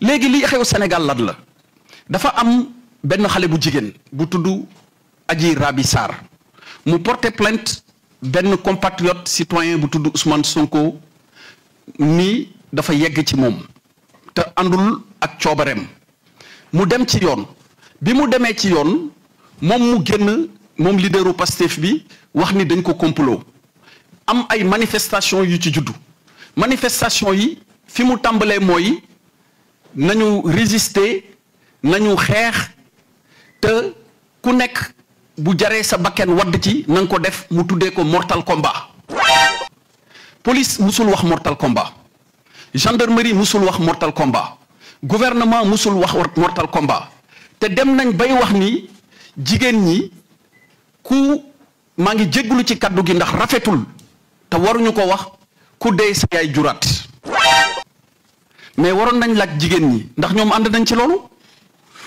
léegi li xew Sénégal lan la dafa am benn xale bu jigéen bu tudd Adji Raby Sarr mu porté plainte benn compatriote citoyen bu tudd Ousmane Sonko ni dafa yegg ci moom te àndul ak coobareem mu dem ci yoon bi mu demee ci yoon moom mu génn moom leaderu Pastef bi wax ni dañ ko complot am ay manifestation yu ci juddu manifestation yi fi mu tàmbalee mooy nañu résister nañu xeex te ku nekk bu jaree sa bakken wadd ci na nga ko def mu tuddee ko mortal combat police musul wax mortal combat gendarmerie musul wax mortal combat gouvernement musul wax mortal combat te dem nañ bay wax ni jigéen ñi ku maa ngi jéggulu ci kaddu gi ndax rafetul te waruñu ko wax ku dee sa yaay juraat mais waroon nañ laaj jigéen ñi ndax ñoom ànd nañ ci loolu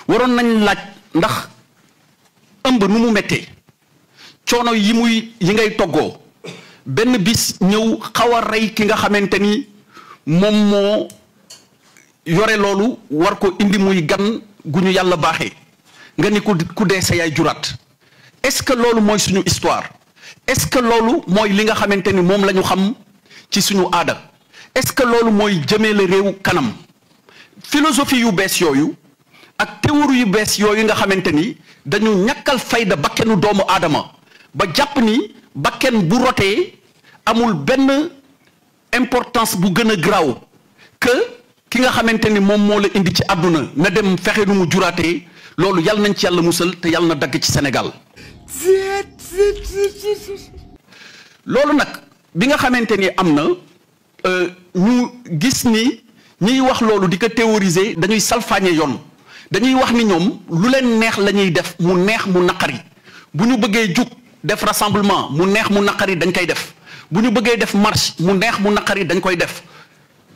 waroon nañ laaj ndax ëmb nu mu méttee coono yi ngay toggoo benn bis ñëw xaw a rey ki nga xamante ni moom moo yore loolu war ko indi muy gan gu ñu yàlla baaxee nga ni ku dee sa yaay juraat est-ce que loolu mooy suñu histoire est-ce que loolu mooy li nga xamante ni moom la ñu xam ci suñu aada est-ce que loolu mooy jëmee la réew kanam philosophie yu bees yooyu ak théorie yu bees yooyu nga xamante ni dañu ñàkkal fayda bakkenu doomu aadama ba jàpp ni bakken bu rotee amul benn importance bu gën a garaaw que ki nga xamante ni moom moo la indi ci àdduna na dem fexe nu mu juraatee loolu yàlla nañ ci yàlla musal te yàlla na dagg ci Sénégal loolu nag bi nga xamante ni am na ñu gis ni ñiy wax loolu di ko théoriser dañuy salfaañe yoon dañuy wax ni ñoom lu leen neex la ñuy def mu neex mu naqari bu ñu bëggee jug def rassemblement mu neex mu naqari dañ koy def bu ñu bëggee def marche mu neex mu naqari dañ koy def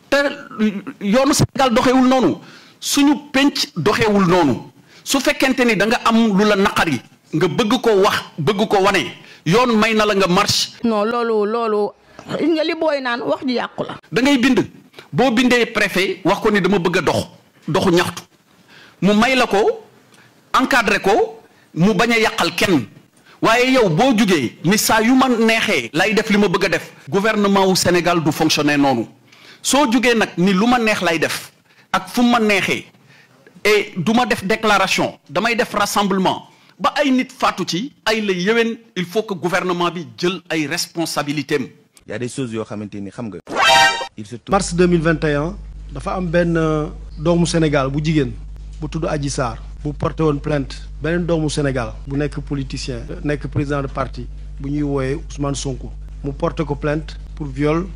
te yoonu Sénégal doxewul noonu suñu penc doxewul noonu su fekkente ni da nga am lu la naqari nga bëgg ko wax bëgg ko wane yoon may na la nga marche. non loolu nga li booy naan wax ji yàqu la. da ngay bind boo bindee préfet wax ko ni dama bëgg a doxu ñaxtu mu may la ko encadré ko mu bañ a yàqal kenn waaye yow boo jugee ni saa yu ma neexee lay def li ma bëgg a def. gouvernement wu Sénégal du fonctionner noonu soo jugee nag ni lu ma neex lay def ak fu ma neexee et du ma def déclaration damay def rassemblement ba ay nit faatu ci ay la yéwén il faut que gouvernement bi jël ay responsabilités am. y a des choses yoo xamante ni xam nga. mars 2021 dafa am benn doomu Sénégal bu jigéen bu tudd Adji Sarr bu porté woon plainte beneen doomu Sénégal bu nekk politicien nekk président de parti bu ñuy wooyee Ousmane Sonko mu porté ko plainte pour viol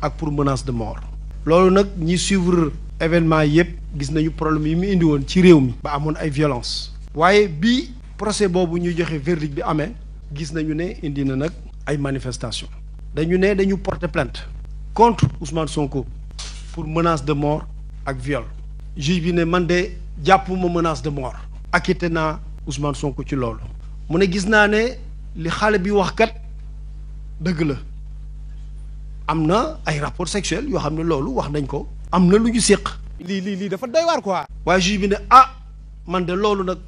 ak pour menace de mort. loolu nag ñi suivre événement yëpp gis nañu problème yi mu indi woon ci réew mi ba amoon ay violence waaye bi procès boobu ñuy joxe verdict bi amee gis nañu ne indi na nag ay manifestation dañu ne dañu porter plainte contre Ousmane Sonko pour menace de mort ak viol juge bi ne man de jàppuma menace de mort acquitté naa Ousmane Sonko ci loolu mu ne gis naa ne li xale bi wax kat dëgg la am na ay rapport sexuel yoo xam ne loolu wax nañ ko am na lu ñu séq lii dafa doy waar quoi. waaye juge bi ne ah man de loolu nag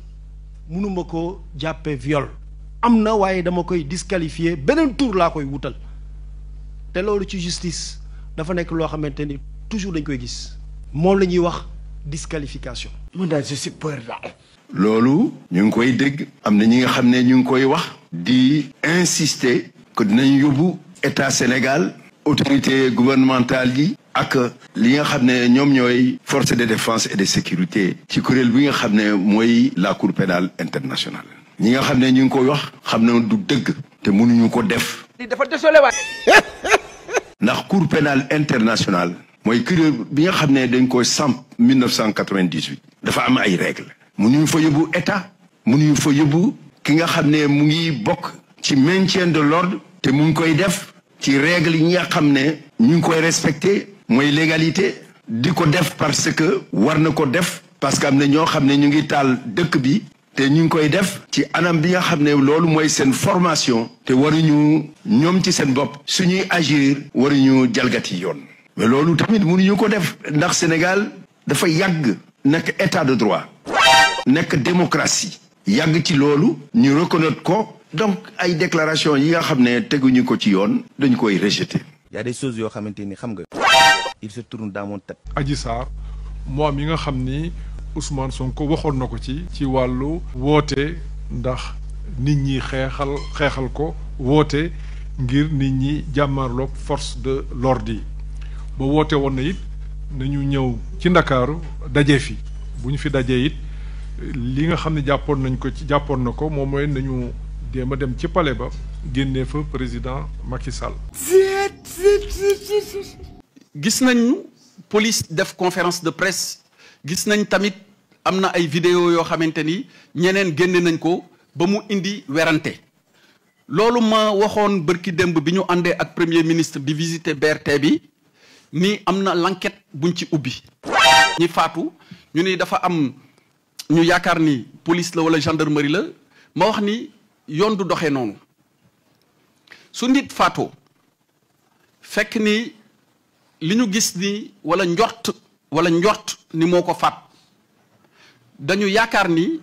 mënuma ko jàppee viol am na waaye dama koy disqualifier beneen tour laa koy wutal te loolu ci justice dafa nekk loo xamante ni toujours dañ koy gis moom la ñuy wax disqualification. mun daal je suis peur daal. loolu ñu ngi koy dégg am na ñi nga xam ne ñu ngi koy wax di insister que dinañ yóbbu état Sénégal autorité gouvernementale yi ak li nga xam ne ñoom ñooy force de défense et de sécurité ci kuréel bi nga xam ne mooy la cour pénale internationale ñi nga xam ne ñu ngi koy wax xam ne du dëgg te mënuñu ko def. dafa désolé waat. ndax cour pénale internationale mooy kuréel bi nga xam ne dañ koy samp 1998 dafa am ay règles mënuñu fa yóbbu état mënuñu fa yóbbu ki nga xam ne mu ngi bokk ci maintien de l'ordre te mu ngi koy def ci règles yi nga xam ne ñu ngi koy respecté mooy légalité di ko def parce que war na ko def parce que am na ñoo xam ne ñu ngi taal dëkk bi te ñu ngi koy def ci anam bi nga xam ne loolu mooy seen formation te waruñu ñoom ci seen bopp suñuy agir waruñu jalgati yoon mais loolu tamit mënuñu ko def ndax Sénégal dafa yàgg nekk état de droit nekk démocratie yàgg ci loolu ñu reconnaître ko donc ay déclaration yi nga xam ne teguñu ko ci yoon dañu koy rejeter. y a des choses yoo xamante ni xam nga il se tourne dans mon tête. Adji Sarr moom yi nga xam ni Ousmane Sonko waxoon na ko ci wàllu woote ndax nit ñi xeexal ko woote ngir nit ñi jàmmarloog force de l'ordre yi ba woote woon na it nañu ñëw ci Ndakaaru daje fi bu ñu fi dajee it li nga xam ne jàppoon na ko moom mooy nañu jéem a dem ci palais ba génnee fa président Macky Sall. gis nañu police def conférence de presse gis nañ tamit am na ay vidéo yoo xamante ni ñeneen génne nañ ko ba mu indi werante loolu ma waxoon bërki démb bi ñu àndee ak premier ministre di visiter BRT bi ni am na l'enquête buñ ci ubbi ñi faatu ñu ni dafa am ñu yaakaar ni police la wala gendarmerie la ma wax ni yoon du doxee noonu su nit faatoo fekk ni li ñu gis ni wala njort ni moo ko faat dañu yaakaar ni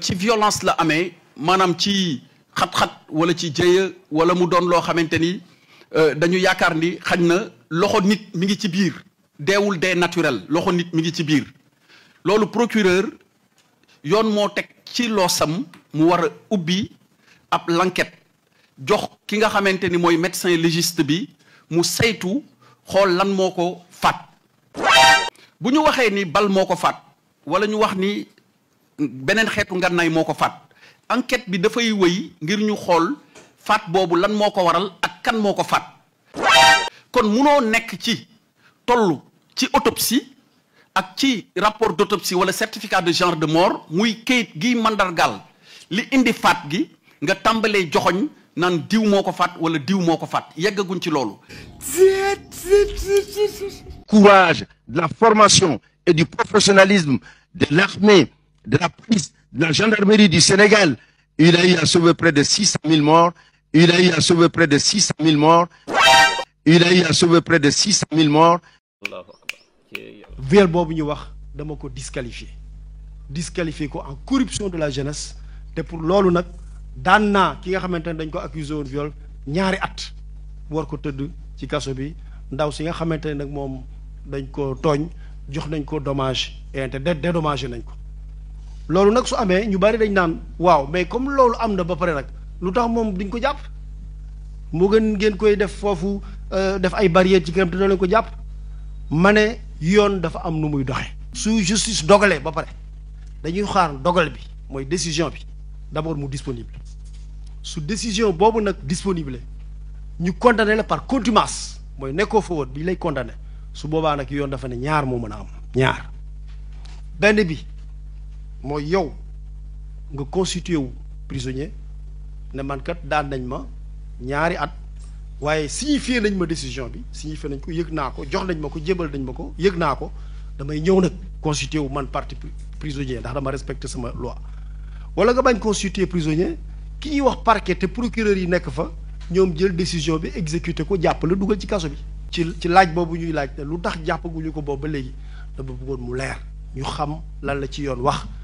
ci violence la amee maanaam ci xat-xat wala ci jëya wala mu doon loo xamante ni dañu yaakaar ni xañ na loxo nit mi ngi ci biir deewul dee naturel loxo nit mi ngi ci biir loolu procureur yoon moo teg ci loosam mu war a ubbi ab l'enquête jox ki nga xamante ni mooy médecin légiste bi mu saytu xool lan moo ko faat bu ñu waxee ni bal moo ko faat wala ñu wax ni beneen xeetu ngànnaay moo ko faat enquête bi dafay wëy ngir ñu xool faat boobu lan moo ko waral ak kan moo ko faat kon munoo nekk ci tollu ci autopsie ak ci rapport d'autopsie wala certificat de genre de mort muy kayit gi mandargal li indi faat gi nga tàmbalee joxoñ naan diw moo ko faat wala diw moo ko faat yeggaguñ ci loolu. Courage, de la formation et du professionnalisme de l'armée, de la police, de la gendarmerie du Sénégal, il a eu à sauver près de 600 000 morts. Il a eu à sauver près de 600 000 morts. Il a eu à sauver près de 600 000 morts. viol boobu ñu wax dama ko disqualifier ko en corruption de la jeunesse te pour loolu nag daan naa ki nga xamante ne dañ ko accusé woon viol ñaari at war ko tëdd ci kaso bi ndaw si nga xamante ne nag moom dañ ko tooñ jox nañ ko dommage et intérêt dédommagé nañ ko loolu nag su amee ñu bari dañ naan waaw mais comme loolu am na ba pare nag lu tax moom duñ ko jàpp moo gën ngeen koy def foofu def ay barrières ci këram te doo leen ko jàpp ma ne yoon dafa am nu muy doxe su justice dogalee ba pare dañuy xaar dogal bi mooy décision bi d'abord mu disponible su décision boobu nag disponible ñu condamné la par contumace mooy nekkoo fa woon bi lay condamné su boobaa nag yoon dafa ne ñaar moo mën a am ñaar benn bi mooy yow nga constitué wu prisonnier ne man kat daan nañ ma ñaari at waaye signifié nañ ma décision bi signifié nañ ko yëg naa ko jox nañ ma ko jébal nañ ma ko yëg naa ko damay ñëw nag constitué wu man partie prisonnier ndax dama respecté sama loi wala nga bañ constitué prisonnier ki ñuy wax parquet te procureur yi nekk fa ñoom jël décision bi exécuté ko jàppale dugal ci kaso bi ci laaj boobu ñuy laaj te lu tax jàppaguñu ko boobu ba léegi dama bëggoon mu leer ñu xam lan la ci yoon wax